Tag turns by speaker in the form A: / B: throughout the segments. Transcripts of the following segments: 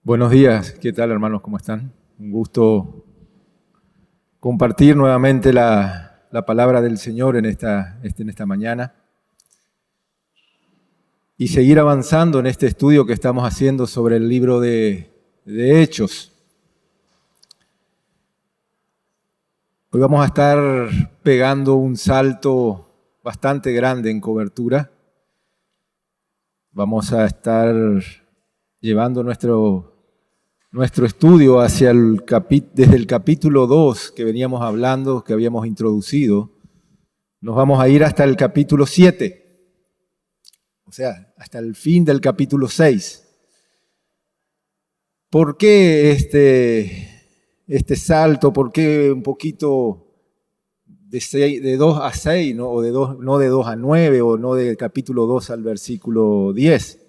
A: Buenos días, ¿qué tal hermanos? ¿Cómo están? Un gusto compartir nuevamente la palabra del Señor en esta mañana y seguir avanzando en este estudio que estamos haciendo sobre el libro de Hechos. Hoy vamos a estar pegando un salto bastante grande en cobertura. Vamos a estar llevando nuestro estudio hacia desde el capítulo 2 que veníamos hablando, que habíamos introducido. Nos vamos a ir hasta el capítulo 7, o sea, hasta el fin del capítulo 6. ¿Por qué este salto? ¿Por qué un poquito de 2 a 6, ¿no? O no de 2 a 9, o no del capítulo 2 al versículo 10?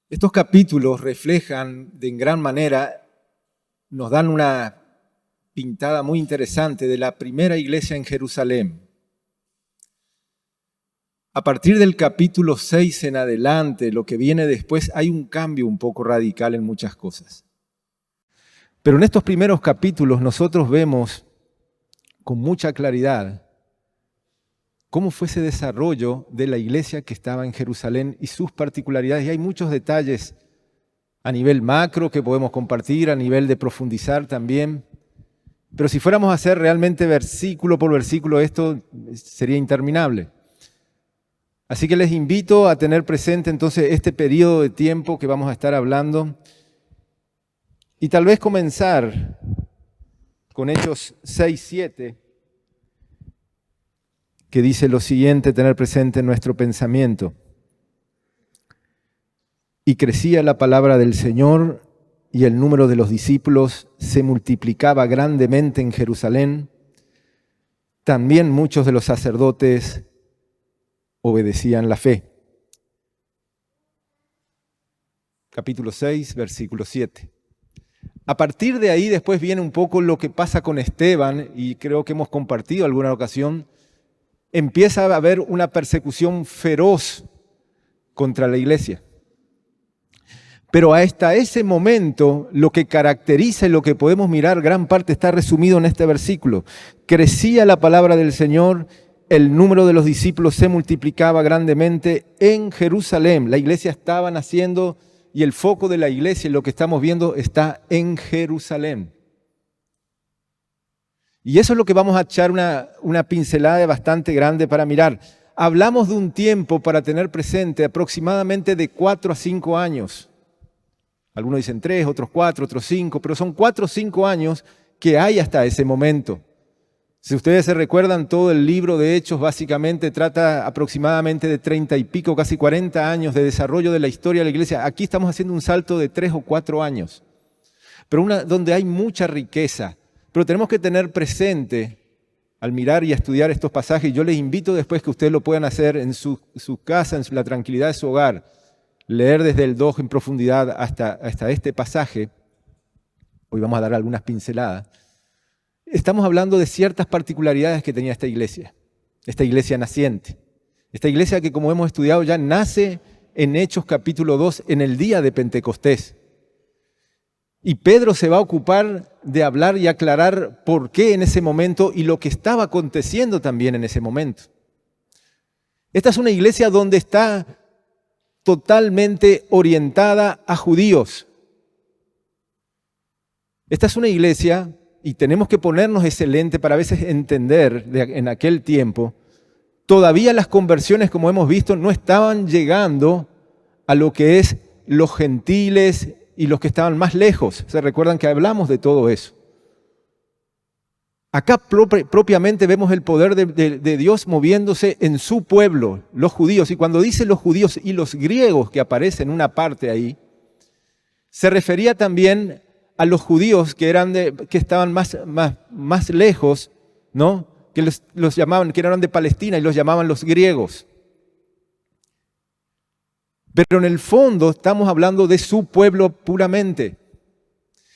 A: Estos capítulos reflejan en gran manera, nos dan una pintada muy interesante de la primera iglesia en Jerusalén. A partir del capítulo 6 en adelante, lo que viene después, hay un cambio un poco radical en muchas cosas. Pero en estos primeros capítulos nosotros vemos con mucha claridad cómo fue ese desarrollo de la iglesia que estaba en Jerusalén y sus particularidades. Y hay muchos detalles a nivel macro que podemos compartir, a nivel de profundizar también. Pero si fuéramos a hacer realmente versículo por versículo, esto sería interminable. Así que les invito a tener presente entonces este periodo de tiempo que vamos a estar hablando y tal vez comenzar con Hechos 6-7, que dice lo siguiente, tener presente en nuestro pensamiento. Y crecía la palabra del Señor y el número de los discípulos se multiplicaba grandemente en Jerusalén. También muchos de los sacerdotes obedecían la fe. Capítulo 6, versículo 7. A partir de ahí después viene un poco lo que pasa con Esteban, y creo que hemos compartido alguna ocasión. Empieza a haber una persecución feroz contra la iglesia. Pero hasta ese momento, lo que caracteriza y lo que podemos mirar, gran parte está resumido en este versículo. Crecía la palabra del Señor, el número de los discípulos se multiplicaba grandemente en Jerusalén. La iglesia estaba naciendo y el foco de la iglesia, lo que estamos viendo, está en Jerusalén. Y eso es lo que vamos a echar una pincelada bastante grande para mirar. Hablamos de un tiempo para tener presente aproximadamente de 4 a 5 años. Algunos dicen 3, otros 4, otros 5, pero son 4 o 5 años que hay hasta ese momento. Si ustedes se recuerdan, todo el libro de Hechos básicamente trata aproximadamente de 30 y pico, casi 40 años de desarrollo de la historia de la iglesia. Aquí estamos haciendo un salto de 3 o 4 años, pero donde hay mucha riqueza. Pero tenemos que tener presente, al mirar y a estudiar estos pasajes, yo les invito después que ustedes lo puedan hacer en su casa, en la tranquilidad de su hogar, leer desde el 2 en profundidad hasta este pasaje. Hoy vamos a dar algunas pinceladas. Estamos hablando de ciertas particularidades que tenía esta iglesia naciente. Esta iglesia que, como hemos estudiado, ya nace en Hechos capítulo 2, en el día de Pentecostés. Y Pedro se va a ocupar de hablar y aclarar por qué en ese momento y lo que estaba aconteciendo también en ese momento. Esta es una iglesia donde está totalmente orientada a judíos. Esta es una iglesia, y tenemos que ponernos ese lente para a veces entender en aquel tiempo, todavía las conversiones, como hemos visto, no estaban llegando a lo que es los gentiles y los que estaban más lejos. ¿Se recuerdan que hablamos de todo eso? Acá propiamente vemos el poder de Dios moviéndose en su pueblo, los judíos. Y cuando dice los judíos y los griegos, que aparece en una parte ahí, se refería también a los judíos que estaban más lejos, ¿no? Que los llamaban, que eran de Palestina y los llamaban los griegos. Pero en el fondo estamos hablando de su pueblo puramente.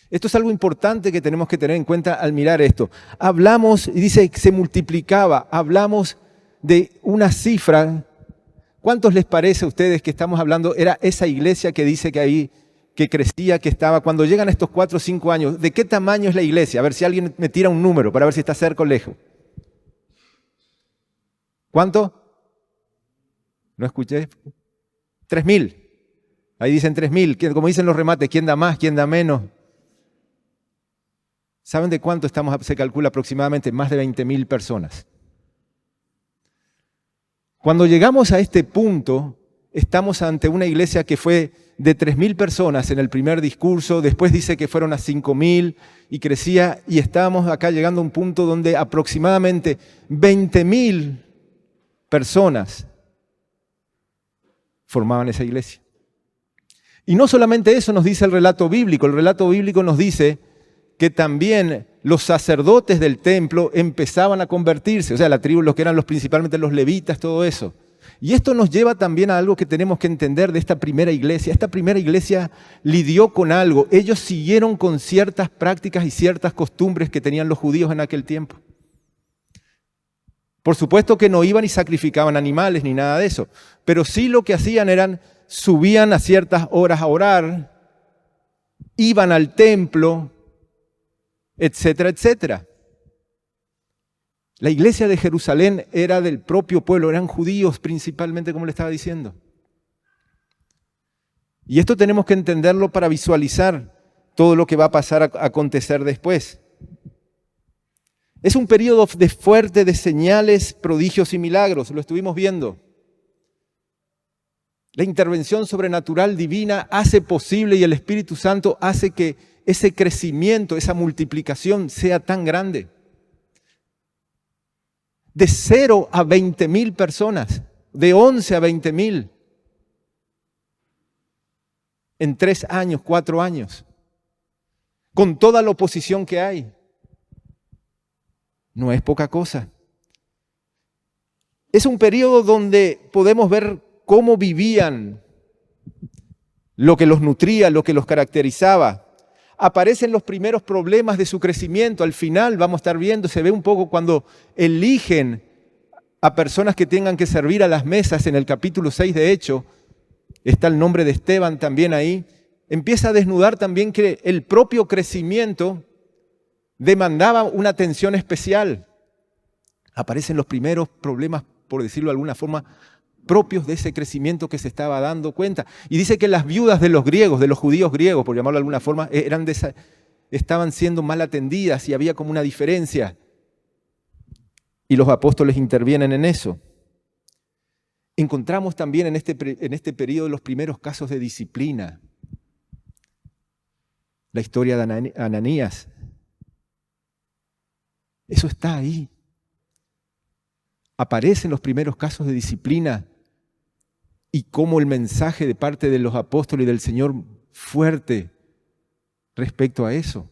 A: Esto es algo importante que tenemos que tener en cuenta al mirar esto. Hablamos, y dice que se multiplicaba, hablamos de una cifra ¿Cuántos les parece a ustedes que estamos hablando? Era esa iglesia que dice que ahí, que crecía, que estaba. Cuando llegan estos 4 o 5 años, ¿de qué tamaño es la iglesia? A ver si alguien me tira un número para ver si está cerca o lejos. ¿Cuánto? ¿No escuché? 3.000. Ahí dicen 3.000. Como dicen los remates, ¿quién da más, quién da menos? ¿Saben de cuánto estamos? Se calcula aproximadamente más de 20.000 personas. Cuando llegamos a este punto, estamos ante una iglesia que fue de 3.000 personas en el primer discurso, después dice que fueron a 5.000 y crecía, y estábamos acá llegando a un punto donde aproximadamente 20.000 personas formaban esa iglesia. Y no solamente eso nos dice el relato bíblico nos dice que también los sacerdotes del templo empezaban a convertirse, o sea, la tribu, los que eran principalmente los levitas, todo eso. Y esto nos lleva también a algo que tenemos que entender de esta primera iglesia. Esta primera iglesia lidió con algo. Ellos siguieron con ciertas prácticas y ciertas costumbres que tenían los judíos en aquel tiempo. Por supuesto que no iban y sacrificaban animales ni nada de eso, pero sí lo que hacían eran, subían a ciertas horas a orar, iban al templo, etcétera, etcétera. La iglesia de Jerusalén era del propio pueblo, eran judíos principalmente, como le estaba diciendo. Y esto tenemos que entenderlo para visualizar todo lo que va a pasar a acontecer después. Es un periodo fuerte de señales, prodigios y milagros, lo estuvimos viendo. La intervención sobrenatural divina hace posible y el Espíritu Santo hace que ese crecimiento, esa multiplicación sea tan grande. De 0 a 20.000 personas, de 11 a 20.000, en 3 años, 4 años, con toda la oposición que hay. No es poca cosa. Es un periodo donde podemos ver cómo vivían, lo que los nutría, lo que los caracterizaba. Aparecen los primeros problemas de su crecimiento. Al final vamos a estar viendo, se ve un poco cuando eligen a personas que tengan que servir a las mesas en el capítulo 6 de Hechos. Está el nombre de Esteban también ahí. Empieza a desnudar también que el propio crecimiento demandaba una atención especial. Aparecen los primeros problemas, por decirlo de alguna forma, propios de ese crecimiento que se estaba dando cuenta. Y dice que las viudas de los griegos, de los judíos griegos, por llamarlo de alguna forma, estaban siendo mal atendidas y había como una diferencia. Y los apóstoles intervienen en eso. Encontramos también en este periodo los primeros casos de disciplina. La historia de Ananías. Eso está ahí. Aparecen los primeros casos de disciplina y cómo el mensaje de parte de los apóstoles y del Señor fuerte respecto a eso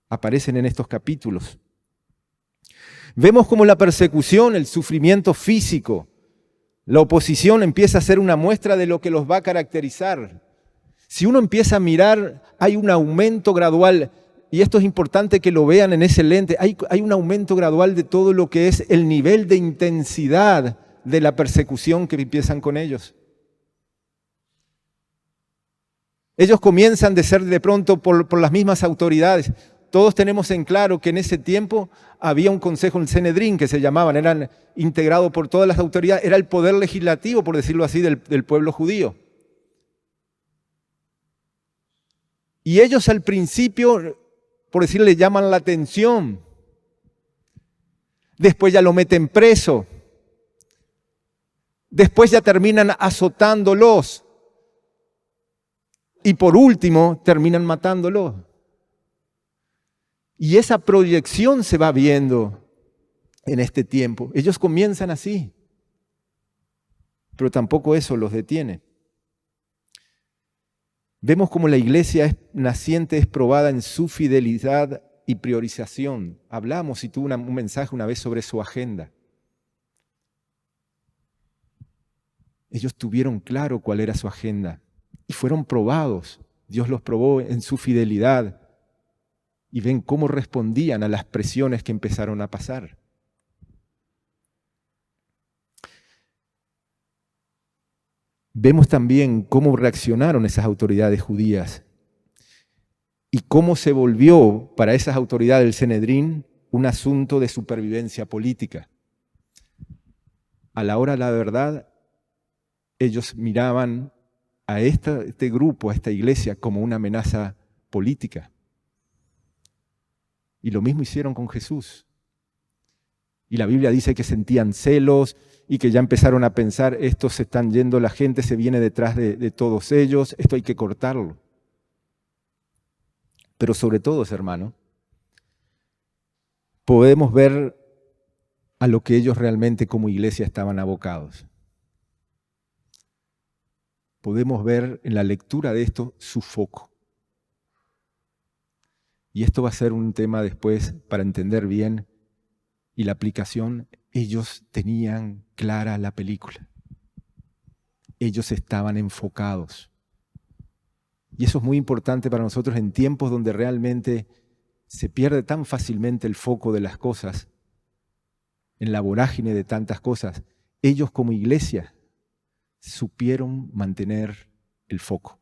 A: aparecen en estos capítulos. Vemos cómo la persecución, el sufrimiento físico, la oposición empieza a ser una muestra de lo que los va a caracterizar. Si uno empieza a mirar, hay un aumento gradual. Y esto es importante que lo vean en ese lente. Hay un aumento gradual de todo lo que es el nivel de intensidad de la persecución que empiezan con ellos. Ellos comienzan de ser de pronto por las mismas autoridades. Todos tenemos en claro que en ese tiempo había un consejo, el Sanedrín que se llamaban, eran integrados por todas las autoridades, era el poder legislativo, por decirlo así, del pueblo judío. Y ellos al principio, por decirlo, le llaman la atención. Después ya lo meten preso. Después ya terminan azotándolos. Y por último, terminan matándolos. Y esa proyección se va viendo en este tiempo. Ellos comienzan así. Pero tampoco eso los detiene. Vemos cómo la iglesia naciente es probada en su fidelidad y priorización. Hablamos y tuve un mensaje una vez sobre su agenda. Ellos tuvieron claro cuál era su agenda y fueron probados. Dios los probó en su fidelidad y ven cómo respondían a las presiones que empezaron a pasar. vemos también cómo reaccionaron esas autoridades judías y cómo se volvió para esas autoridades del Sanedrín un asunto de supervivencia política. A la hora de la verdad, ellos miraban a este grupo, a esta iglesia, como una amenaza política. Y lo mismo hicieron con Jesús. Y la Biblia dice que sentían celos y que ya empezaron a pensar, estos se están yendo, la gente se viene detrás de todos ellos, esto hay que cortarlo. Pero sobre todo, hermano, podemos ver a lo que ellos realmente como iglesia estaban abocados. Podemos ver en la lectura de esto su foco. Y esto va a ser un tema después para entender bien y la aplicación. Ellos tenían clara la película. Ellos estaban enfocados. Y eso es muy importante para nosotros en tiempos donde realmente se pierde tan fácilmente el foco de las cosas, en la vorágine de tantas cosas. Ellos como iglesia supieron mantener el foco,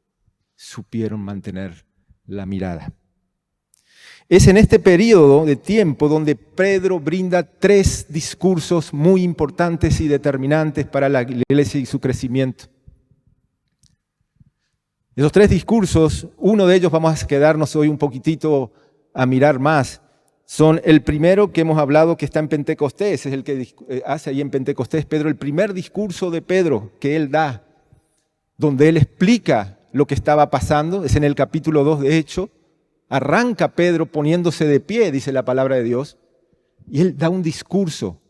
A: supieron mantener la mirada. Es en este periodo de tiempo donde Pedro brinda 3 discursos muy importantes y determinantes para la iglesia y su crecimiento. Esos 3 discursos, uno de ellos vamos a quedarnos hoy un poquitito a mirar más. Son el primero que hemos hablado que está en Pentecostés, es el que hace ahí en Pentecostés Pedro, el primer discurso de Pedro que él da, donde él explica lo que estaba pasando, es en el capítulo 2 de Hechos. Arranca Pedro poniéndose de pie, dice la palabra de Dios, y él da un discurso.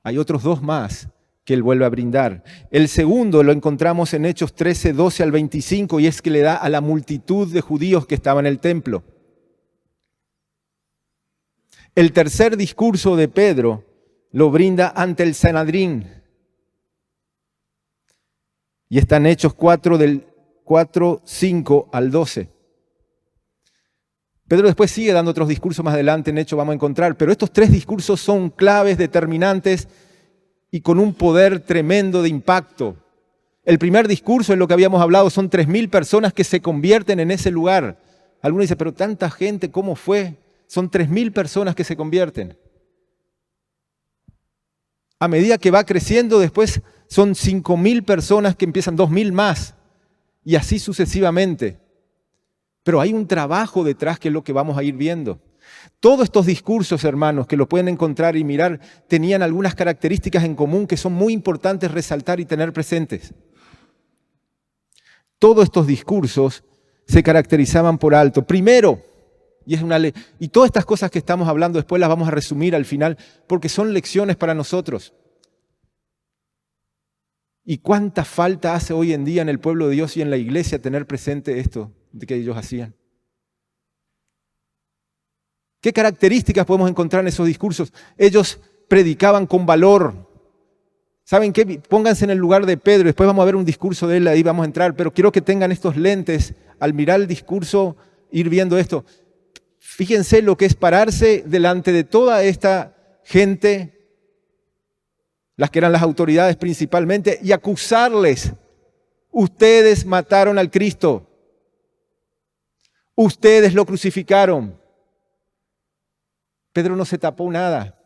A: Hay otros 2 más que él vuelve a brindar. El segundo lo encontramos en Hechos 13, 12 al 25, y es que le da a la multitud de judíos que estaba en el templo. El tercer discurso de Pedro lo brinda ante el Sanedrín. Y está en Hechos 4, del 4, 5 al 12. Pedro después sigue dando otros discursos más adelante, en Hechos vamos a encontrar, pero estos 3 discursos son claves, determinantes y con un poder tremendo de impacto. El primer discurso, en lo que habíamos hablado, son 3.000 personas que se convierten en ese lugar. Algunos dicen, pero tanta gente, ¿cómo fue? Son 3.000 personas que se convierten. A medida que va creciendo, después son 5.000 personas que empiezan, 2.000 más. Y así sucesivamente. Pero hay un trabajo detrás que es lo que vamos a ir viendo. Todos estos discursos, hermanos, que lo pueden encontrar y mirar, tenían algunas características en común que son muy importantes resaltar y tener presentes. Todos estos discursos se caracterizaban por alto. Primero, y todas estas cosas que estamos hablando después las vamos a resumir al final, porque son lecciones para nosotros. ¿Y cuánta falta hace hoy en día en el pueblo de Dios y en la iglesia tener presente esto de que ellos hacían? ¿Qué características podemos encontrar en esos discursos? Ellos predicaban con valor. ¿Saben qué? Pónganse en el lugar de Pedro, después vamos a ver un discurso de él, ahí vamos a entrar, pero quiero que tengan estos lentes al mirar el discurso, ir viendo esto. Fíjense lo que es pararse delante de toda esta gente, las que eran las autoridades principalmente, y acusarles. Ustedes mataron al Cristo. Ustedes lo crucificaron. Pedro no se tapó nada.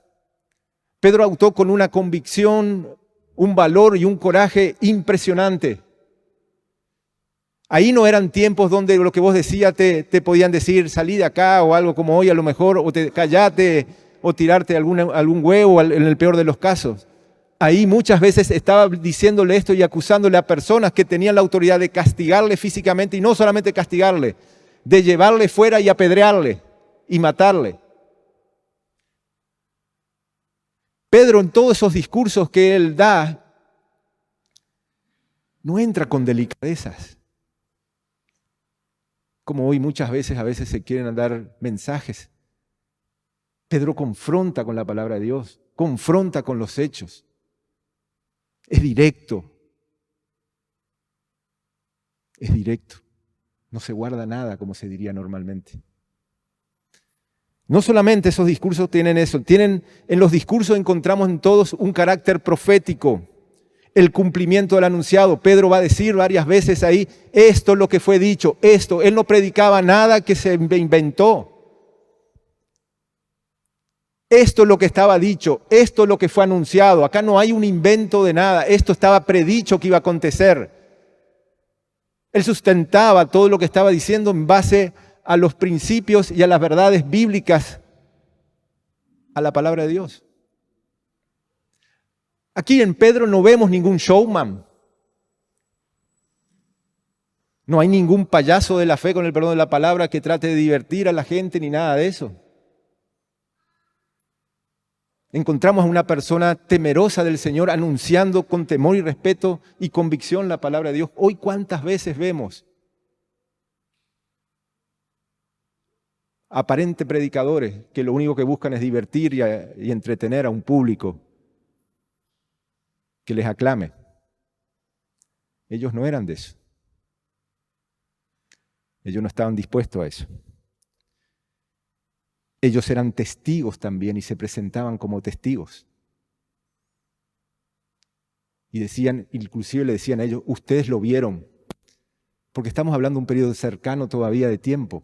A: Pedro actuó con una convicción, un valor y un coraje impresionante. Ahí no eran tiempos donde lo que vos decías te podían decir, salí de acá o algo como hoy a lo mejor, o callate o tirarte algún huevo en el peor de los casos. Ahí muchas veces estaba diciéndole esto y acusándole a personas que tenían la autoridad de castigarle físicamente y no solamente castigarle, de llevarle fuera y apedrearle y matarle. Pedro en todos esos discursos que él da, no entra con delicadezas. Como hoy muchas veces, a veces se quieren dar mensajes. Pedro confronta con la palabra de Dios, confronta con los hechos. Es directo. Es directo. No se guarda nada, como se diría normalmente. No solamente esos discursos tienen eso, en los discursos encontramos en todos un carácter profético. el cumplimiento del anunciado. Pedro va a decir varias veces ahí, esto es lo que fue dicho, esto. Él no predicaba nada que se inventó. Esto es lo que estaba dicho, esto es lo que fue anunciado. Acá no hay un invento de nada, esto estaba predicho que iba a acontecer. Él sustentaba todo lo que estaba diciendo en base a los principios y a las verdades bíblicas, a la palabra de Dios. Aquí en Pedro no vemos ningún showman. No hay ningún payaso de la fe, con el perdón de la palabra, que trate de divertir a la gente ni nada de eso. Encontramos a una persona temerosa del Señor anunciando con temor y respeto y convicción la palabra de Dios. Hoy, ¿cuántas veces vemos aparentes predicadores que lo único que buscan es divertir y entretener a un público que les aclame? Ellos no eran de eso. Ellos no estaban dispuestos a eso. Ellos eran testigos también y se presentaban como testigos. Y decían, inclusive le decían a ellos, ustedes lo vieron, porque estamos hablando de un periodo cercano todavía de tiempo.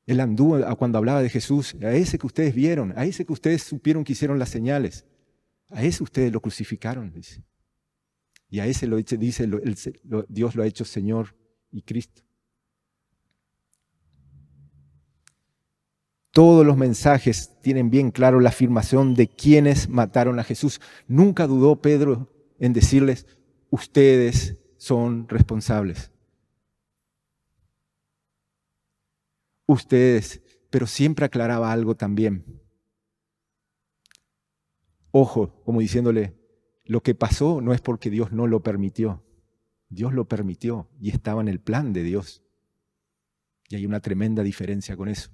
A: Él anduvo cuando hablaba de Jesús, a ese que ustedes vieron, a ese que ustedes supieron que hicieron las señales, a ese ustedes lo crucificaron, dice. Y a ese dice, Dios lo ha hecho Señor y Cristo. Todos los mensajes tienen bien claro la afirmación de quienes mataron a Jesús. Nunca dudó Pedro en decirles, ustedes son responsables. Ustedes, pero siempre aclaraba algo también. Ojo, como diciéndole, lo que pasó no es porque Dios no lo permitió. Dios lo permitió y estaba en el plan de Dios. Y hay una tremenda diferencia con eso.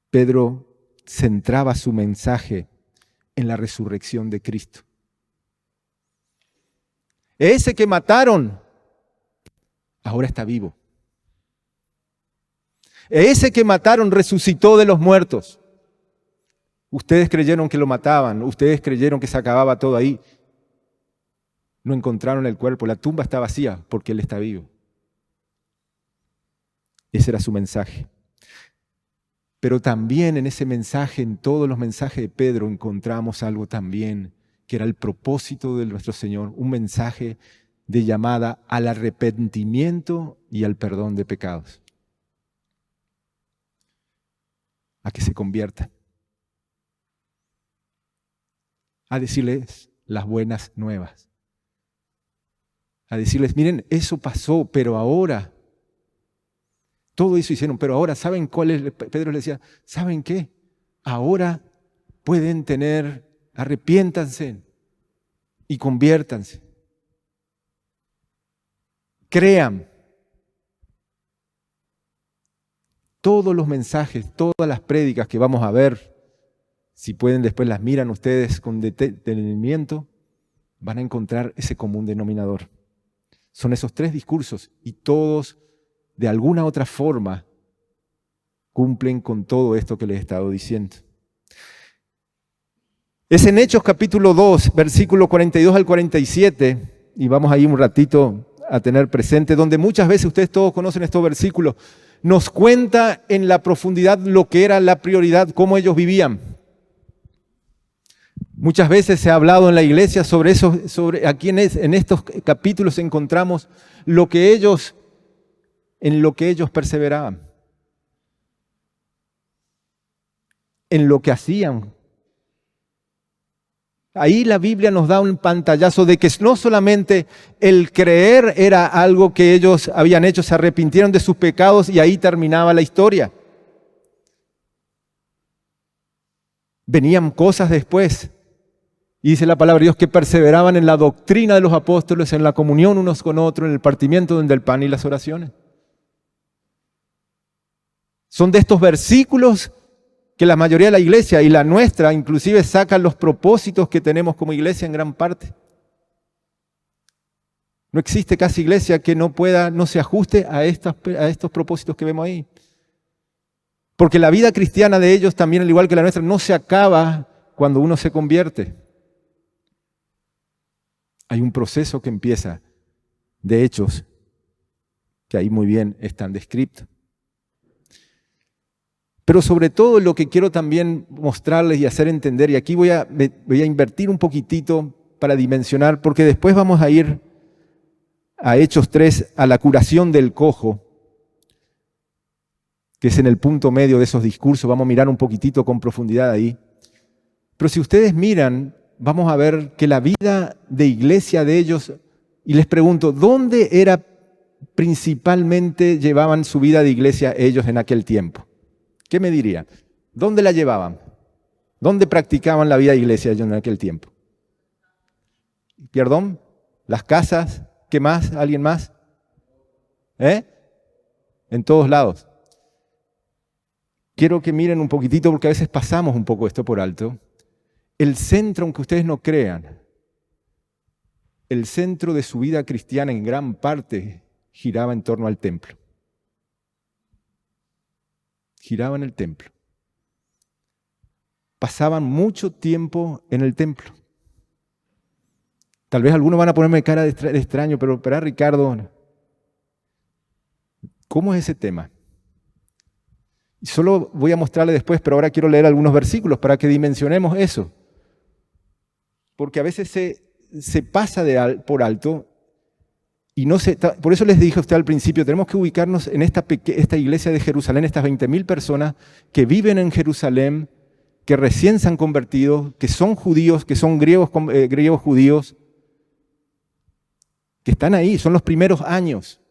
A: Pedro centraba su mensaje en la resurrección de Cristo. Ese que mataron, ahora está vivo. Ese que mataron resucitó de los muertos. Ustedes creyeron que lo mataban, ustedes creyeron que se acababa todo ahí. No encontraron el cuerpo, la tumba está vacía porque Él está vivo. Ese era su mensaje. Pero también en ese mensaje, en todos los mensajes de Pedro, encontramos algo también que era el propósito de nuestro Señor, un mensaje de llamada al arrepentimiento y al perdón de pecados. A que se conviertan. A decirles las buenas nuevas. A decirles, miren, eso pasó, pero ahora... Todo eso hicieron, pero ahora, ¿saben cuál es? Pedro les decía, ¿saben qué? Ahora pueden arrepiéntanse y conviértanse. Crean. Todos los mensajes, todas las prédicas que vamos a ver, si pueden después las miran ustedes con detenimiento, van a encontrar ese común denominador. Son esos 3 discursos y todos de alguna otra forma cumplen con todo esto que les he estado diciendo. Es en Hechos capítulo 2, versículo 42 al 47, y vamos ahí un ratito a tener presente, donde muchas veces ustedes todos conocen estos versículos, nos cuenta en la profundidad lo que era la prioridad, cómo ellos vivían. Muchas veces se ha hablado en la iglesia sobre eso, aquí en estos capítulos encontramos en lo que ellos perseveraban, en lo que hacían. Ahí la Biblia nos da un pantallazo de que no solamente el creer era algo que ellos habían hecho, se arrepintieron de sus pecados y ahí terminaba la historia. Venían cosas después. Y dice la palabra de Dios que perseveraban en la doctrina de los apóstoles, en la comunión unos con otros, en el partimiento del pan y las oraciones. Son de estos versículos que la mayoría de la iglesia y la nuestra inclusive sacan los propósitos que tenemos como iglesia en gran parte. No existe casi iglesia que no se ajuste a estos propósitos que vemos ahí. Porque la vida cristiana de ellos también, al igual que la nuestra, no se acaba cuando uno se convierte. Hay un proceso que empieza, de hechos, que ahí muy bien están descritos. Pero sobre todo lo que quiero también mostrarles y hacer entender, y aquí voy a invertir un poquitito para dimensionar, porque después vamos a ir a Hechos 3, a la curación del cojo, que es en el punto medio de esos discursos. Vamos a mirar un poquitito con profundidad ahí. Pero si ustedes miran, vamos a ver que la vida de iglesia de ellos, y les pregunto, ¿dónde era principalmente llevaban su vida de iglesia ellos en aquel tiempo? ¿Qué me dirían? ¿Dónde la llevaban? ¿Dónde practicaban la vida de iglesia ellos en aquel tiempo? ¿Perdón? ¿Las casas? ¿Qué más? ¿Alguien más? En todos lados. Quiero que miren un poquitito, porque a veces pasamos un poco esto por alto. El centro, aunque ustedes no crean, el centro de su vida cristiana en gran parte giraba en torno al templo. Giraba en el templo. Pasaban mucho tiempo en el templo. Tal vez algunos van a ponerme cara de extraño, pero para Ricardo, ¿cómo es ese tema? Y solo voy a mostrarle después, pero ahora quiero leer algunos versículos para que dimensionemos eso. Porque a veces se pasa por alto y no se... Por eso les dije a usted al principio, tenemos que ubicarnos en esta iglesia de Jerusalén, estas 20.000 personas que viven en Jerusalén, que recién se han convertido, que son judíos, que son griegos judíos, que están ahí, son los primeros años.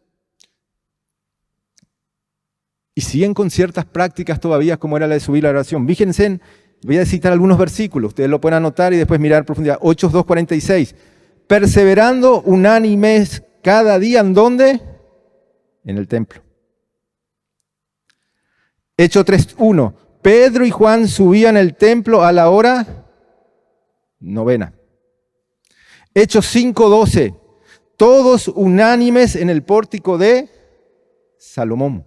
A: Y siguen con ciertas prácticas todavía, como era la de subir la oración. Fíjense, voy a citar algunos versículos, ustedes lo pueden anotar y después mirar en profundidad. Hechos 2:46. Perseverando unánimes cada día, ¿en dónde? En el templo. Hechos 3:1. Pedro y Juan subían al templo a la hora 9. Hechos 5:12. Todos unánimes en el pórtico de Salomón.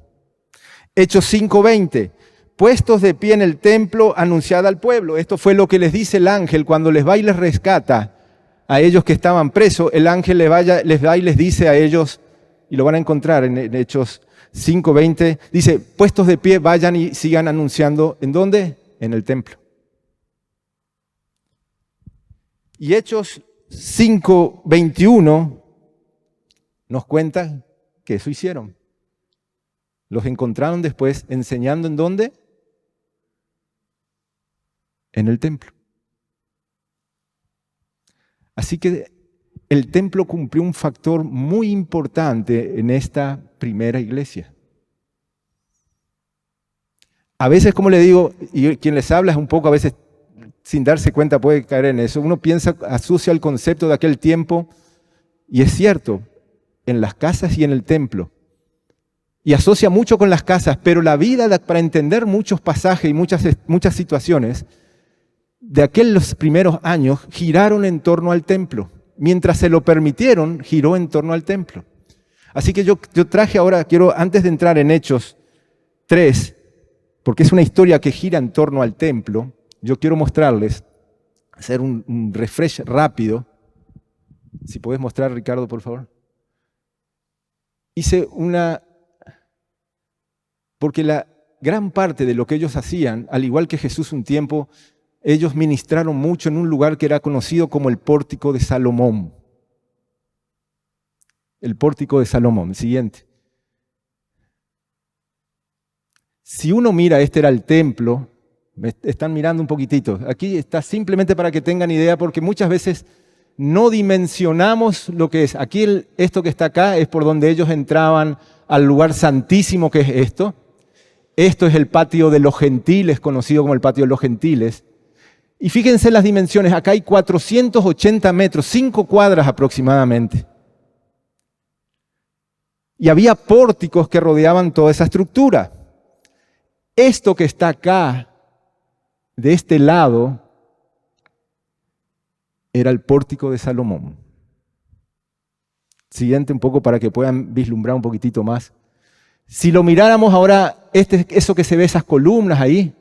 A: Hechos 5:20. Puestos de pie en el templo, anunciada al pueblo. Esto fue lo que les dice el ángel cuando les va y les rescata a ellos que estaban presos. El ángel les va y les dice a ellos, y lo van a encontrar en Hechos 5:20, dice, puestos de pie, vayan y sigan anunciando. ¿En dónde? En el templo. Y Hechos 5:21 nos cuenta que eso hicieron. Los encontraron después enseñando ¿en dónde? En el templo. Así que el templo cumplió un factor muy importante en esta primera iglesia. A veces, como le digo, y quien les habla es un poco, a veces sin darse cuenta puede caer en eso. Uno piensa, asocia el concepto de aquel tiempo, y es cierto, en las casas y en el templo. Y asocia mucho con las casas, pero la vida, para entender muchos pasajes y muchas situaciones, de aquellos primeros años giraron en torno al templo. Mientras se lo permitieron, giró en torno al templo. Así que yo traje ahora, antes de entrar en Hechos 3, porque es una historia que gira en torno al templo, yo quiero mostrarles, hacer un refresh rápido. Si podés mostrar, Ricardo, por favor. Porque la gran parte de lo que ellos hacían, al igual que Jesús un tiempo, ellos ministraron mucho en un lugar que era conocido como el Pórtico de Salomón. El Pórtico de Salomón, siguiente. Si uno mira, este era el templo, me están mirando un poquitito. Aquí está simplemente para que tengan idea, porque muchas veces no dimensionamos lo que es. Aquí esto que está acá es por donde ellos entraban al lugar santísimo que es esto. Esto es el patio de los gentiles, conocido como el patio de los gentiles. Y fíjense las dimensiones, acá hay 480 metros, 5 cuadras aproximadamente. Y había pórticos que rodeaban toda esa estructura. Esto que está acá, de este lado, era el Pórtico de Salomón. Siguiente un poco para que puedan vislumbrar un poquitito más. Si lo miráramos ahora, eso que se ve, esas columnas ahí,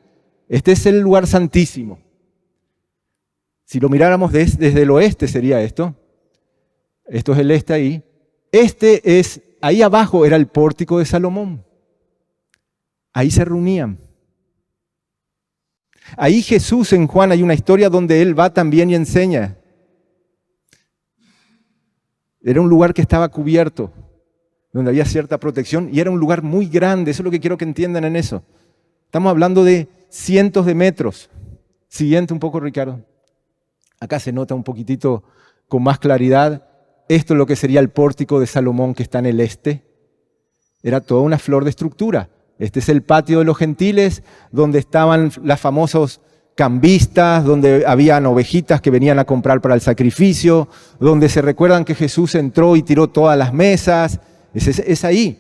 A: este es el lugar santísimo. Si lo miráramos desde el oeste sería esto. Esto es el este ahí. Ahí abajo era el pórtico de Salomón. Ahí se reunían. Ahí Jesús en Juan hay una historia donde Él va también y enseña. Era un lugar que estaba cubierto, donde había cierta protección y era un lugar muy grande. Eso es lo que quiero que entiendan en eso. Estamos hablando de cientos de metros. Siguiente un poco, Ricardo. Acá se nota un poquitito con más claridad. Esto es lo que sería el pórtico de Salomón que está en el este. Era toda una flor de estructura. Este es el patio de los gentiles, donde estaban las famosos cambistas, donde habían ovejitas que venían a comprar para el sacrificio, donde se recuerdan que Jesús entró y tiró todas las mesas. Es ahí.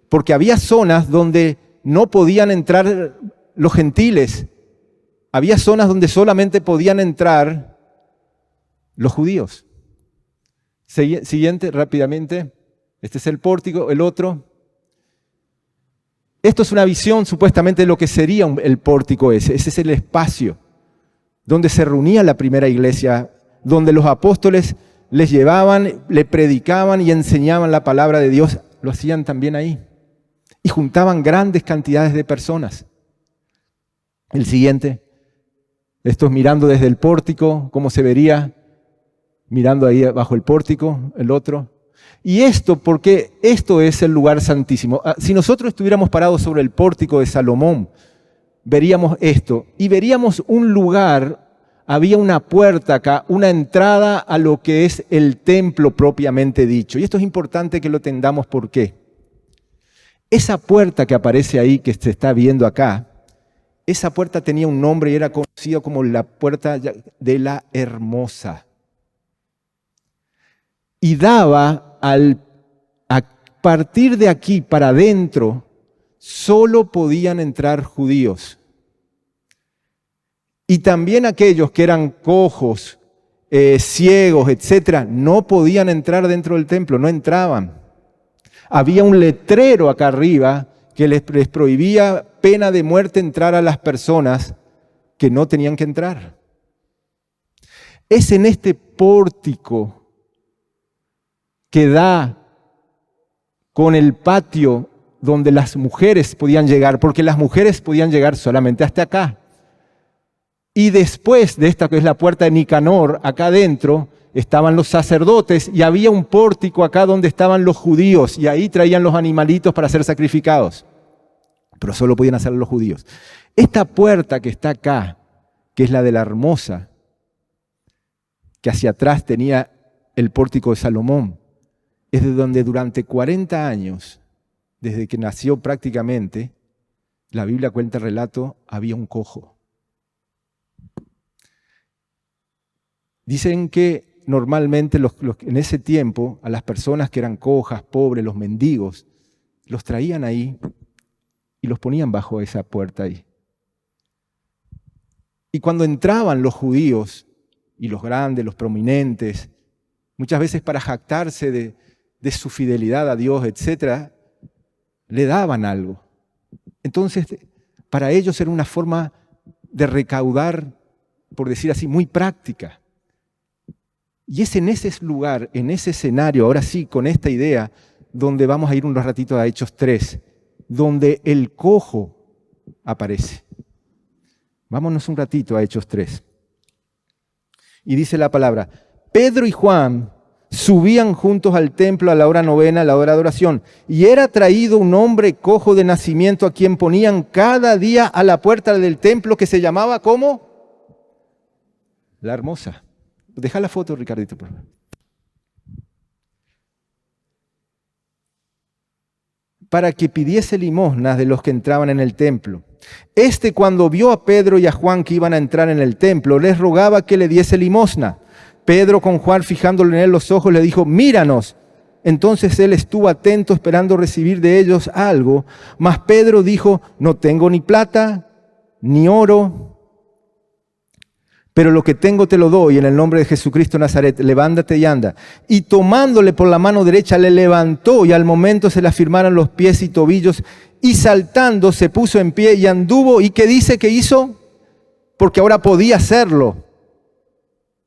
A: Porque había zonas donde no podían entrar los gentiles. Había zonas donde solamente podían entrar los judíos. Siguiente, rápidamente. Este es el pórtico, el otro. Esto es una visión supuestamente de lo que sería el pórtico ese. Ese es el espacio donde se reunía la primera iglesia, donde los apóstoles les llevaban, le predicaban y enseñaban la palabra de Dios. Lo hacían también ahí. Y juntaban grandes cantidades de personas. El siguiente. Esto es mirando desde el pórtico, cómo se vería. Mirando ahí bajo el pórtico, el otro. Y esto, porque esto es el lugar santísimo. Si nosotros estuviéramos parados sobre el pórtico de Salomón, veríamos esto. Y veríamos un lugar, había una puerta acá, una entrada a lo que es el templo propiamente dicho. Y esto es importante que lo entendamos. ¿Por qué? Esa puerta que aparece ahí, que se está viendo acá, esa puerta tenía un nombre y era conocida como la puerta de la Hermosa. Y daba a partir de aquí para adentro, solo podían entrar judíos. Y también aquellos que eran cojos, ciegos, etc., no podían entrar dentro del templo, no entraban. Había un letrero acá arriba que les prohibía pena de muerte entrar a las personas que no tenían que entrar. Es en este pórtico que da con el patio donde las mujeres podían llegar, porque las mujeres podían llegar solamente hasta acá. Y después de esta, que es la puerta de Nicanor, acá adentro estaban los sacerdotes y había un pórtico acá donde estaban los judíos y ahí traían los animalitos para ser sacrificados. Pero solo podían hacerlo los judíos. Esta puerta que está acá, que es la de la Hermosa, que hacia atrás tenía el pórtico de Salomón, es de donde durante 40 años, desde que nació prácticamente, la Biblia cuenta el relato, había un cojo. Dicen que normalmente en ese tiempo a las personas que eran cojas, pobres, los mendigos, los traían ahí y los ponían bajo esa puerta ahí. Y cuando entraban los judíos, y los grandes, los prominentes, muchas veces para jactarse de su fidelidad a Dios, etc., le daban algo. Entonces, para ellos era una forma de recaudar, por decir así, muy práctica. Y es en ese lugar, en ese escenario, ahora sí, con esta idea, donde vamos a ir un ratito a Hechos 3, donde el cojo aparece. Vámonos un ratito a Hechos 3. Y dice la palabra, Pedro y Juan subían juntos al templo a la hora novena, a la hora de oración, y era traído un hombre cojo de nacimiento a quien ponían cada día a la puerta del templo, que se llamaba ¿cómo? La Hermosa. Deja la foto, Ricardito, por favor. Para que pidiese limosnas de los que entraban en el templo. Cuando vio a Pedro y a Juan que iban a entrar en el templo, les rogaba que le diese limosna. Pedro, con Juan fijándole en él los ojos, le dijo, míranos. Entonces él estuvo atento esperando recibir de ellos algo, mas Pedro dijo, no tengo ni plata, ni oro, Pero lo que tengo te lo doy en el nombre de Jesucristo de Nazaret, levántate y anda. Y tomándole por la mano derecha le levantó y al momento se le afirmaron los pies y tobillos y saltando se puso en pie y anduvo. ¿Y qué dice que hizo? Porque ahora podía hacerlo.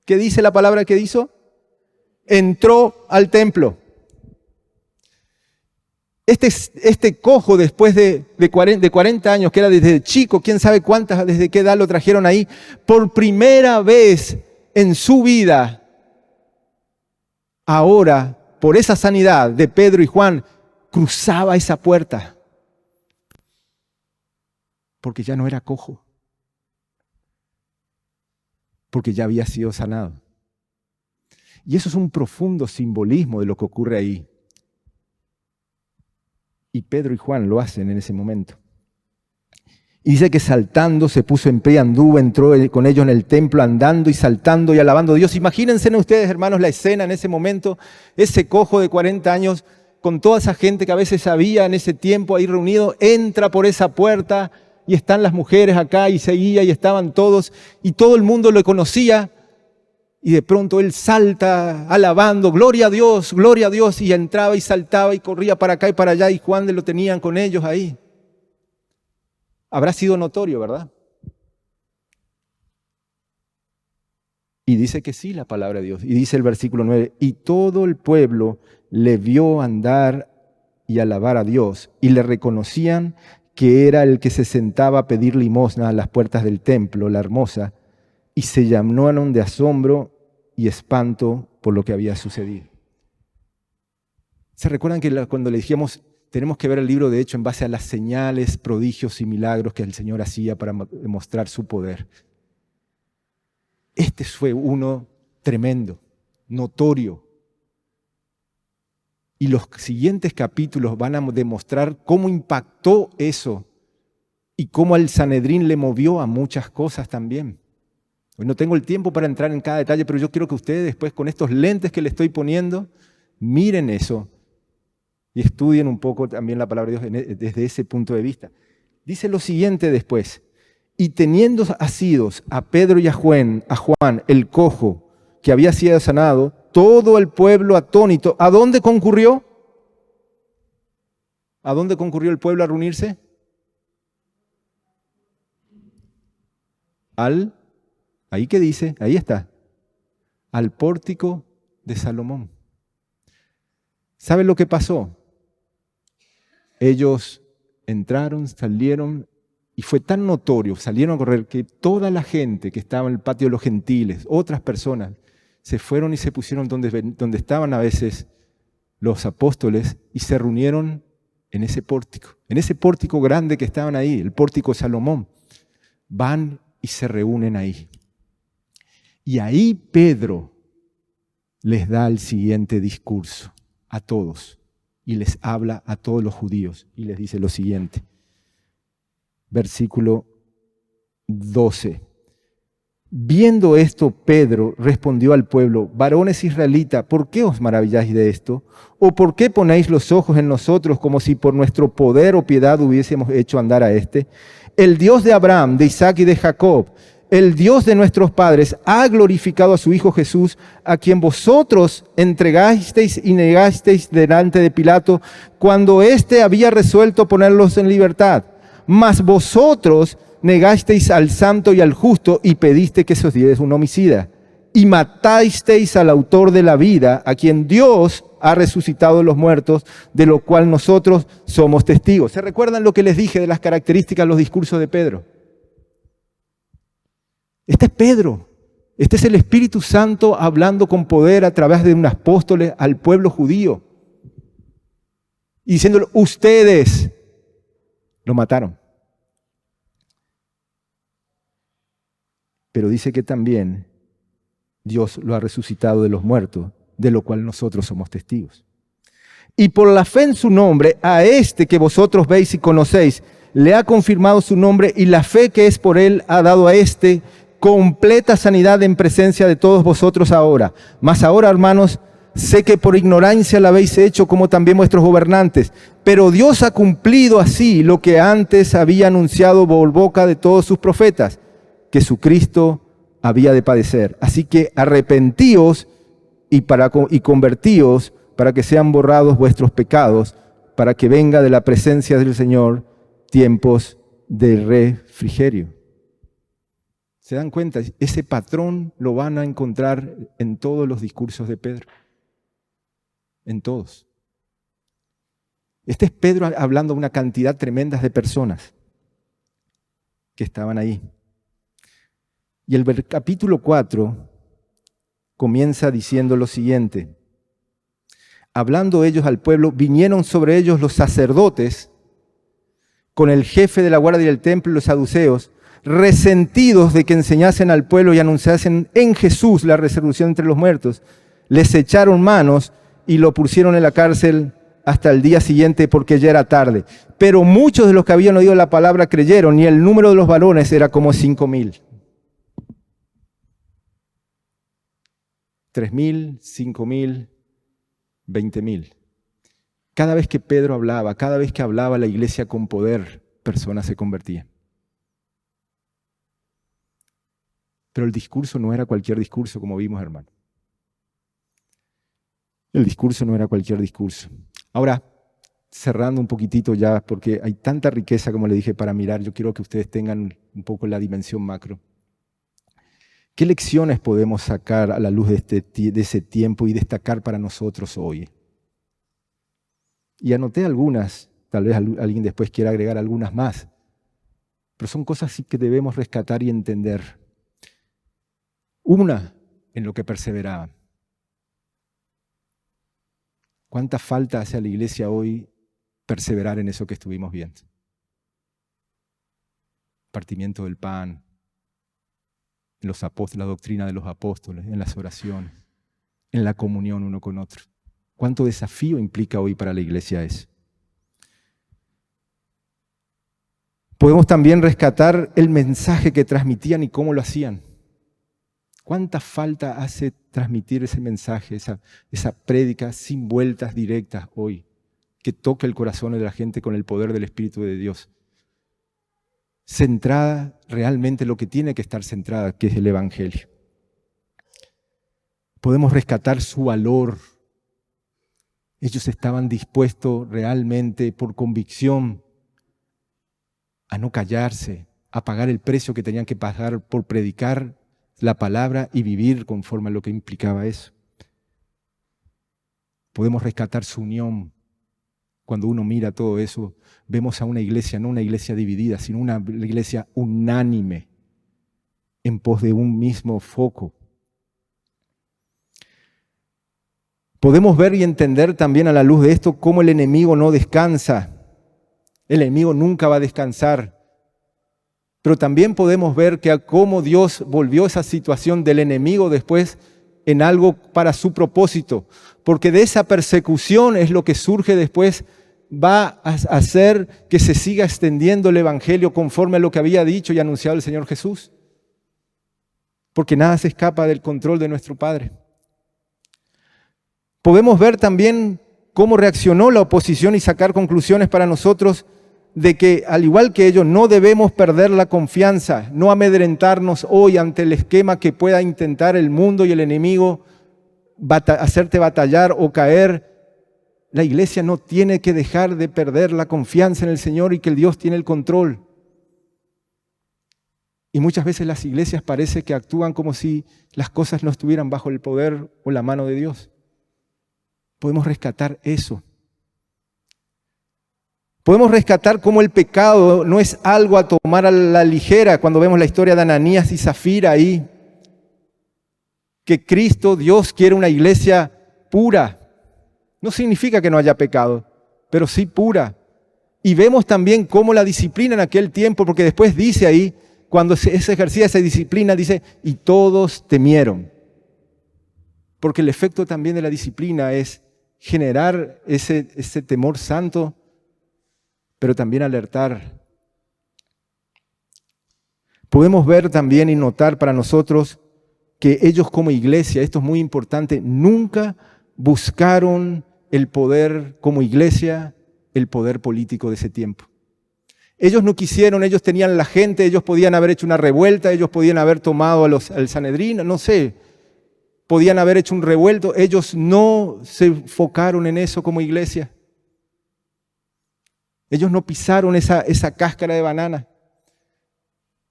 A: ¿Qué dice la palabra que hizo? Entró al templo. Este cojo después de 40 años, que era desde chico, quién sabe cuántas, desde qué edad lo trajeron ahí, por primera vez en su vida, ahora, por esa sanidad de Pedro y Juan, cruzaba esa puerta. Porque ya no era cojo. Porque ya había sido sanado. Y eso es un profundo simbolismo de lo que ocurre ahí. Y Pedro y Juan lo hacen en ese momento. Y dice que saltando se puso en pie, anduvo, entró con ellos en el templo, andando y saltando y alabando a Dios. Imagínense ustedes, hermanos, la escena en ese momento, ese cojo de 40 años, con toda esa gente que a veces había en ese tiempo ahí reunido, entra por esa puerta y están las mujeres acá y seguía y estaban todos y todo el mundo lo conocía. Y de pronto él salta alabando, gloria a Dios, y entraba y saltaba y corría para acá y para allá y Juan lo tenían con ellos ahí. Habrá sido notorio, ¿verdad? Y dice que sí la palabra de Dios. Y dice el versículo 9, y todo el pueblo le vio andar y alabar a Dios y le reconocían que era el que se sentaba a pedir limosna a las puertas del templo, la hermosa, y se llenaron de asombro y espanto por lo que había sucedido. ¿Se recuerdan que cuando le dijimos, tenemos que ver el libro de Hechos en base a las señales, prodigios y milagros que el Señor hacía para demostrar su poder? Este fue uno tremendo, notorio. Y los siguientes capítulos van a demostrar cómo impactó eso y cómo al Sanedrín le movió a muchas cosas también. Hoy no tengo el tiempo para entrar en cada detalle, pero yo quiero que ustedes después con estos lentes que le estoy poniendo, miren eso y estudien un poco también la palabra de Dios desde ese punto de vista. Dice lo siguiente después, y teniendo asidos a Pedro y a Juan, el cojo, que había sido sanado, todo el pueblo atónito, ¿a dónde concurrió? ¿A dónde concurrió el pueblo a reunirse? Ahí que dice, ahí está, al pórtico de Salomón. ¿Saben lo que pasó? Ellos entraron, salieron y fue tan notorio, salieron a correr que toda la gente que estaba en el patio de los gentiles, otras personas, se fueron y se pusieron donde estaban a veces los apóstoles y se reunieron en ese pórtico grande que estaban ahí, el pórtico de Salomón. Van y se reúnen ahí. Y ahí Pedro les da el siguiente discurso a todos y les habla a todos los judíos y les dice lo siguiente. Versículo 12. Viendo esto, Pedro respondió al pueblo, varones israelitas, ¿por qué os maravilláis de esto? ¿O por qué ponéis los ojos en nosotros como si por nuestro poder o piedad hubiésemos hecho andar a este? El Dios de Abraham, de Isaac y de Jacob, el Dios de nuestros padres, ha glorificado a su Hijo Jesús, a quien vosotros entregasteis y negasteis delante de Pilato, cuando éste había resuelto ponerlos en libertad. Mas vosotros negasteis al santo y al justo y pediste que se os diese un homicida. Y matasteis al autor de la vida, a quien Dios ha resucitado de los muertos, de lo cual nosotros somos testigos. ¿Se recuerdan lo que les dije de las características de los discursos de Pedro? Este es Pedro. Este es el Espíritu Santo hablando con poder a través de un apóstol al pueblo judío. Y diciéndole, ustedes lo mataron. Pero dice que también Dios lo ha resucitado de los muertos, de lo cual nosotros somos testigos. Y por la fe en su nombre, a este que vosotros veis y conocéis, le ha confirmado su nombre, y la fe que es por él ha dado a este completa sanidad en presencia de todos vosotros ahora. Mas ahora, hermanos, sé que por ignorancia la habéis hecho, como también vuestros gobernantes, pero Dios ha cumplido así lo que antes había anunciado por boca de todos sus profetas, que su Cristo había de padecer. Así que arrepentíos y convertíos para que sean borrados vuestros pecados, para que venga de la presencia del Señor tiempos de refrigerio. ¿Se dan cuenta? Ese patrón lo van a encontrar en todos los discursos de Pedro. En todos. Este es Pedro hablando a una cantidad tremenda de personas que estaban ahí. Y el capítulo 4 comienza diciendo lo siguiente. Hablando ellos al pueblo, vinieron sobre ellos los sacerdotes con el jefe de la guardia del templo y los saduceos, resentidos de que enseñasen al pueblo y anunciasen en Jesús la resurrección entre los muertos. Les echaron manos y lo pusieron en la cárcel hasta el día siguiente porque ya era tarde. Pero muchos de los que habían oído la palabra creyeron y el número de los varones era como 5,000. 3,000, 5,000, 20,000. Cada vez que Pedro hablaba, cada vez que hablaba la iglesia con poder, personas se convertían. Pero el discurso no era cualquier discurso, como vimos, hermano. El discurso no era cualquier discurso. Ahora, cerrando un poquitito ya, porque hay tanta riqueza, como le dije, para mirar, yo quiero que ustedes tengan un poco la dimensión macro. ¿Qué lecciones podemos sacar a la luz de ese tiempo y destacar para nosotros hoy? Y anoté algunas, tal vez alguien después quiera agregar algunas más, pero son cosas sí que debemos rescatar y entender. Una, en lo que perseveraban. ¿Cuánta falta hace a la iglesia hoy perseverar en eso que estuvimos viendo? Partimiento del pan, en los apóstoles, la doctrina de los apóstoles, en las oraciones, en la comunión uno con otro. ¿Cuánto desafío implica hoy para la iglesia eso? Podemos también rescatar el mensaje que transmitían y cómo lo hacían. ¿Cuánta falta hace transmitir ese mensaje, esa prédica sin vueltas directas hoy, que toque el corazón de la gente con el poder del Espíritu de Dios? Centrada realmente en lo que tiene que estar centrada, que es el Evangelio. Podemos rescatar su valor. Ellos estaban dispuestos realmente, por convicción, a no callarse, a pagar el precio que tenían que pagar por predicar la palabra y vivir conforme a lo que implicaba eso. Podemos rescatar su unión. Cuando uno mira todo eso, vemos a una iglesia, no una iglesia dividida, sino una iglesia unánime, en pos de un mismo foco. Podemos ver y entender también a la luz de esto cómo el enemigo no descansa. El enemigo nunca va a descansar. Pero también podemos ver que cómo Dios volvió esa situación del enemigo después en algo para su propósito. Porque de esa persecución es lo que surge después, va a hacer que se siga extendiendo el Evangelio conforme a lo que había dicho y anunciado el Señor Jesús. Porque nada se escapa del control de nuestro Padre. Podemos ver también cómo reaccionó la oposición y sacar conclusiones para nosotros de que, al igual que ellos, no debemos perder la confianza, no amedrentarnos hoy ante el esquema que pueda intentar el mundo y el enemigo hacerte batallar o caer. La iglesia no tiene que dejar de perder la confianza en el Señor y que el Dios tiene el control. Y muchas veces las iglesias parece que actúan como si las cosas no estuvieran bajo el poder o la mano de Dios. Podemos rescatar eso. Podemos rescatar cómo el pecado no es algo a tomar a la ligera cuando vemos la historia de Ananías y Zafira ahí. Que Cristo, Dios, quiere una iglesia pura. No significa que no haya pecado, pero sí pura. Y vemos también cómo la disciplina en aquel tiempo, porque después dice ahí, cuando se ejercía esa disciplina, dice, y todos temieron. Porque el efecto también de la disciplina es generar ese temor santo, pero también alertar. Podemos ver también y notar para nosotros que ellos como iglesia, esto es muy importante, nunca buscaron el poder como iglesia, el poder político de ese tiempo. Ellos no quisieron, ellos tenían la gente, ellos podían haber hecho una revuelta, ellos podían haber tomado al Sanedrín, no sé, podían haber hecho un revuelto. Ellos no se enfocaron en eso como iglesia. Ellos no pisaron esa cáscara de banana.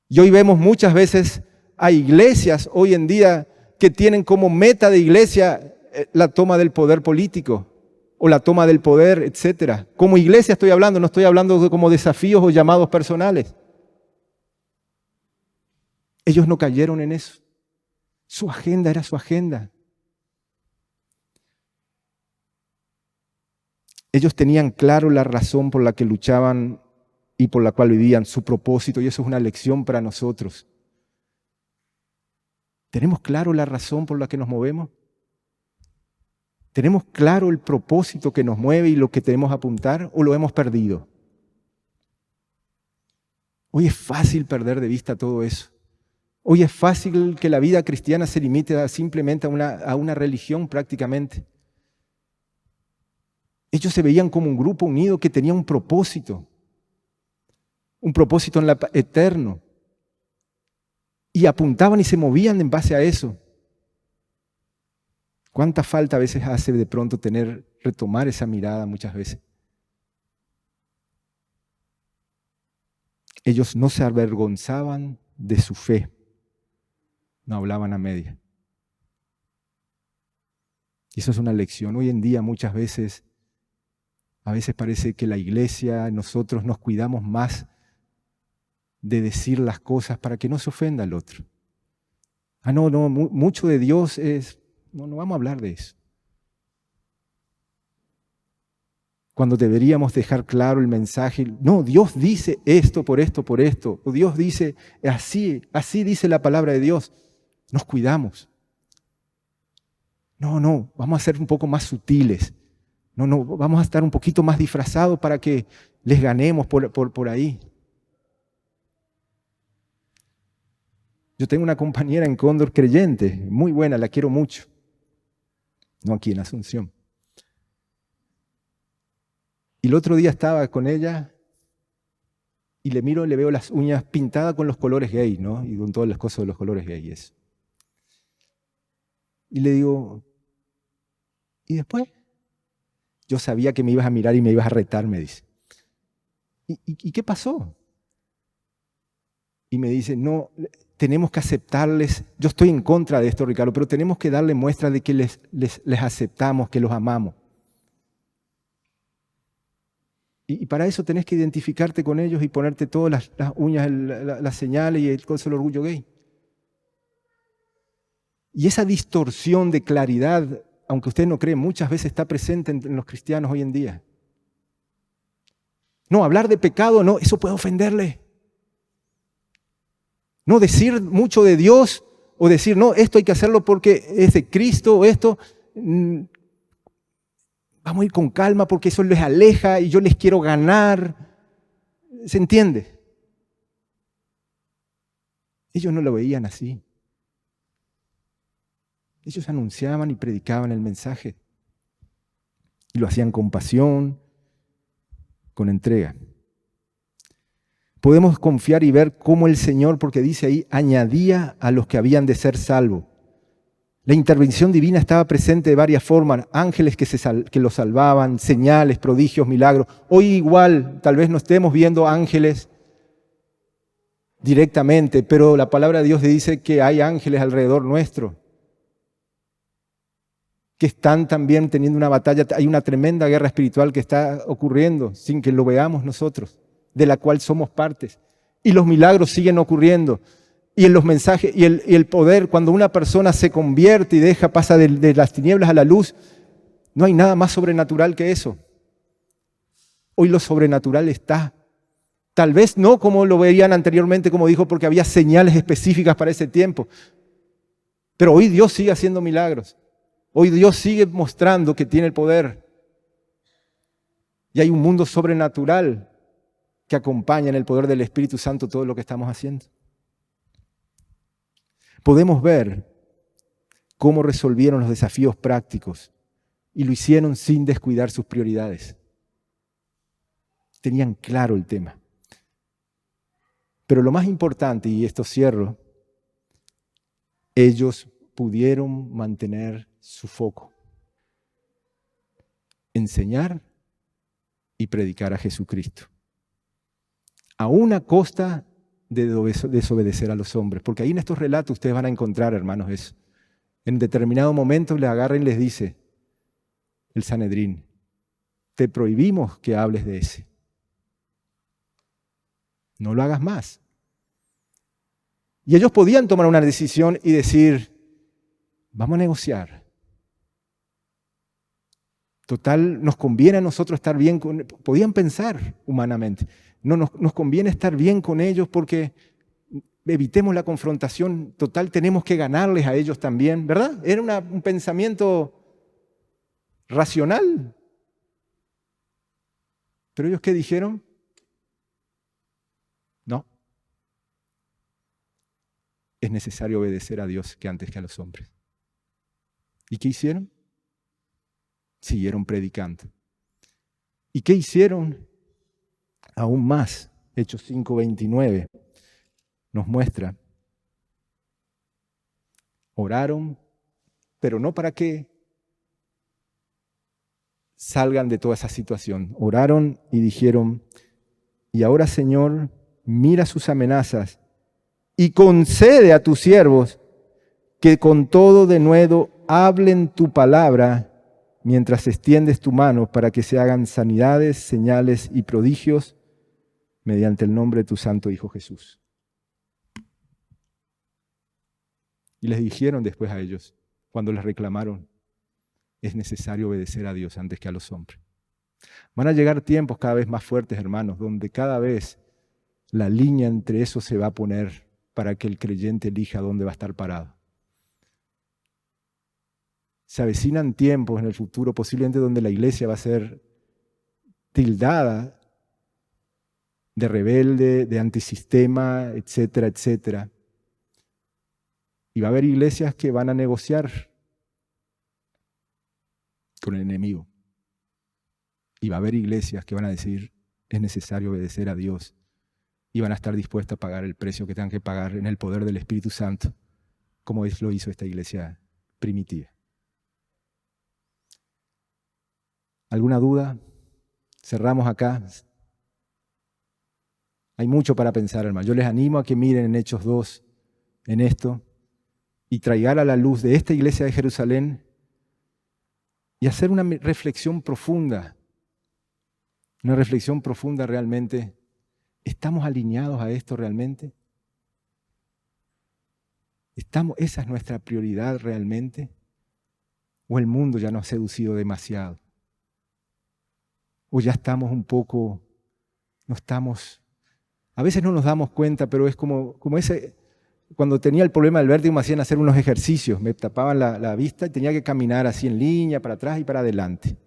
A: Y hoy vemos muchas veces a iglesias hoy en día que tienen como meta de iglesia la toma del poder político o la toma del poder, etc. Como iglesia estoy hablando, no estoy hablando de como desafíos o llamados personales. Ellos no cayeron en eso. Su agenda era su agenda. Ellos tenían claro la razón por la que luchaban y por la cual vivían, su propósito, y eso es una lección para nosotros. ¿Tenemos claro la razón por la que nos movemos? ¿Tenemos claro el propósito que nos mueve y lo que tenemos que apuntar, o lo hemos perdido? Hoy es fácil perder de vista todo eso. Hoy es fácil que la vida cristiana se limite simplemente a una religión prácticamente. Ellos se veían como un grupo unido que tenía un propósito en lo eterno. Y apuntaban y se movían en base a eso. ¿Cuánta falta a veces hace de pronto retomar esa mirada muchas veces? Ellos no se avergonzaban de su fe, no hablaban a media. Y eso es una lección. Hoy en día muchas veces, a veces parece que la iglesia, nosotros nos cuidamos más de decir las cosas para que no se ofenda al otro. No, mucho de Dios es... No vamos a hablar de eso. Cuando deberíamos dejar claro el mensaje, no, Dios dice esto, por esto, o Dios dice así dice la palabra de Dios. Nos cuidamos. No, vamos a ser un poco más sutiles. No, vamos a estar un poquito más disfrazados para que les ganemos por ahí. Yo tengo una compañera en Cóndor creyente, muy buena, la quiero mucho. No aquí en Asunción. Y el otro día estaba con ella y le veo las uñas pintadas con los colores gay, ¿no? Y con todas las cosas de los colores gay y eso. Y le digo, ¿y después? Yo sabía que me ibas a mirar y me ibas a retar, me dice. ¿Y qué pasó? Y me dice, no, tenemos que aceptarles. Yo estoy en contra de esto, Ricardo, pero tenemos que darle muestra de que les aceptamos, que los amamos. Y para eso tenés que identificarte con ellos y ponerte todas las uñas, las señales y el coso del orgullo gay. Y esa distorsión de claridad, aunque usted no cree, muchas veces está presente en los cristianos hoy en día. No, hablar de pecado, no, eso puede ofenderle. No decir mucho de Dios o decir, no, esto hay que hacerlo porque es de Cristo o esto. Vamos a ir con calma porque eso les aleja y yo les quiero ganar. ¿Se entiende? Ellos no lo veían así. Ellos anunciaban y predicaban el mensaje. Y lo hacían con pasión, con entrega. Podemos confiar y ver cómo el Señor, porque dice ahí, añadía a los que habían de ser salvos. La intervención divina estaba presente de varias formas, ángeles que los salvaban, señales, prodigios, milagros. Hoy igual, tal vez no estemos viendo ángeles directamente, pero la palabra de Dios dice que hay ángeles alrededor nuestro, que están también teniendo una batalla. Hay una tremenda guerra espiritual que está ocurriendo sin que lo veamos nosotros, de la cual somos partes. Y los milagros siguen ocurriendo. Y en los mensajes y el poder, cuando una persona se convierte y pasa de las tinieblas a la luz, no hay nada más sobrenatural que eso. Hoy lo sobrenatural está. Tal vez no como lo veían anteriormente, como dijo, porque había señales específicas para ese tiempo. Pero hoy Dios sigue haciendo milagros. Hoy Dios sigue mostrando que tiene el poder. Y hay un mundo sobrenatural que acompaña en el poder del Espíritu Santo todo lo que estamos haciendo. Podemos ver cómo resolvieron los desafíos prácticos y lo hicieron sin descuidar sus prioridades. Tenían claro el tema. Pero lo más importante, y esto cierro, ellos pudieron mantener su foco. Enseñar y predicar a Jesucristo. Aún a costa de desobedecer a los hombres. Porque ahí en estos relatos ustedes van a encontrar, hermanos, eso. En determinado momento les agarra y les dice el Sanedrín, te prohibimos que hables de ese. No lo hagas más. Y ellos podían tomar una decisión y decir, vamos a negociar. Total, nos conviene a nosotros estar bien con... Podían pensar humanamente. No, nos conviene estar bien con ellos porque evitemos la confrontación. Total, tenemos que ganarles a ellos también, ¿verdad? Era un pensamiento racional. ¿Pero ellos qué dijeron? No. Es necesario obedecer a Dios que antes que a los hombres. ¿Y qué hicieron? Siguieron predicando. ¿Y qué hicieron? Aún más. Hechos 5:29 nos muestra. Oraron, pero no para que salgan de toda esa situación. Oraron y dijeron, y ahora, Señor, mira sus amenazas y concede a tus siervos que con todo denuedo hablen tu palabra mientras extiendes tu mano para que se hagan sanidades, señales y prodigios mediante el nombre de tu santo Hijo Jesús. Y les dijeron después a ellos, cuando les reclamaron, es necesario obedecer a Dios antes que a los hombres. Van a llegar tiempos cada vez más fuertes, hermanos, donde cada vez la línea entre eso se va a poner para que el creyente elija dónde va a estar parado. Se avecinan tiempos en el futuro posiblemente donde la iglesia va a ser tildada de rebelde, de antisistema, etcétera, etcétera. Y va a haber iglesias que van a negociar con el enemigo. Y va a haber iglesias que van a decir, es necesario obedecer a Dios. Y van a estar dispuestas a pagar el precio que tengan que pagar en el poder del Espíritu Santo, como lo hizo esta iglesia primitiva. ¿Alguna duda? Cerramos acá. Hay mucho para pensar, hermano. Yo les animo a que miren en Hechos 2, en esto, y traigan a la luz de esta iglesia de Jerusalén y hacer una reflexión profunda. Una reflexión profunda realmente. ¿Estamos alineados a esto realmente? ¿Esa es nuestra prioridad realmente? ¿O el mundo ya nos ha seducido demasiado? ¿O ya estamos un poco, a veces no nos damos cuenta, pero es como ese, cuando tenía el problema del vértigo me hacían hacer unos ejercicios, me tapaban la vista y tenía que caminar así en línea, para atrás y para adelante.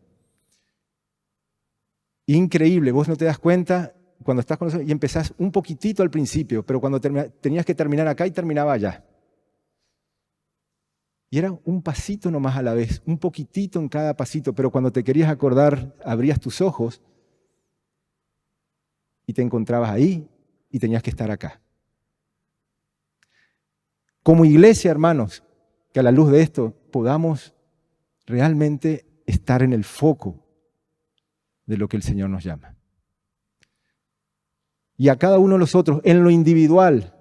A: Increíble, vos no te das cuenta cuando estás con eso y empezás un poquitito al principio, pero cuando tenías que terminar acá y terminaba allá. Y era un pasito nomás a la vez, un poquitito en cada pasito, pero cuando te querías acordar, abrías tus ojos y te encontrabas ahí y tenías que estar acá. Como iglesia, hermanos, que a la luz de esto podamos realmente estar en el foco de lo que el Señor nos llama. Y a cada uno de nosotros, en lo individual,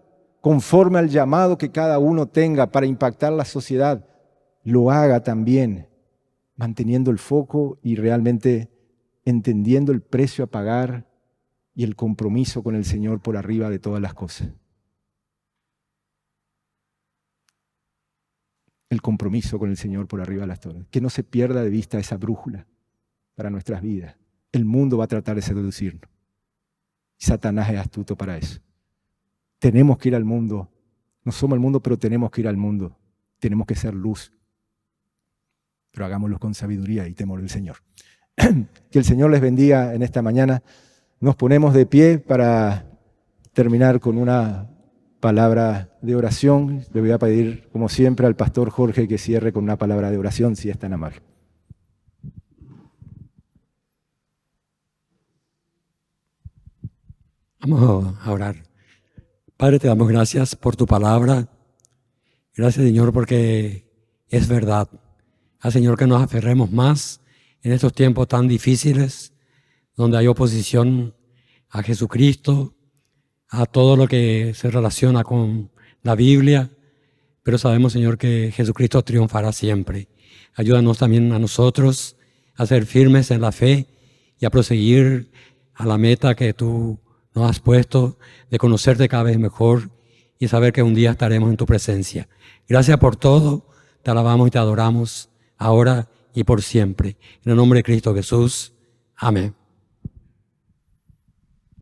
A: conforme al llamado que cada uno tenga para impactar la sociedad, lo haga también, manteniendo el foco y realmente entendiendo el precio a pagar y el compromiso con el Señor por arriba de todas las cosas. El compromiso con el Señor por arriba de las cosas. Que no se pierda de vista esa brújula para nuestras vidas. El mundo va a tratar de seducirnos. Satanás es astuto para eso. Tenemos que ir al mundo. No somos el mundo, pero tenemos que ir al mundo. Tenemos que ser luz. Pero hagámoslo con sabiduría y temor del Señor. Que el Señor les bendiga en esta mañana. Nos ponemos de pie para terminar con una palabra de oración. Le voy a pedir, como siempre, al pastor Jorge que cierre con una palabra de oración, si es tan amable.
B: Vamos a orar. Padre, te damos gracias por tu palabra. Gracias, Señor, porque es verdad. Señor, que nos aferremos más en estos tiempos tan difíciles, donde hay oposición a Jesucristo, a todo lo que se relaciona con la Biblia. Pero sabemos, Señor, que Jesucristo triunfará siempre. Ayúdanos también a nosotros a ser firmes en la fe y a proseguir a la meta que tú nos has puesto, de conocerte cada vez mejor y saber que un día estaremos en tu presencia. Gracias por todo, te alabamos y te adoramos, ahora y por siempre. En el nombre de Cristo Jesús. Amén.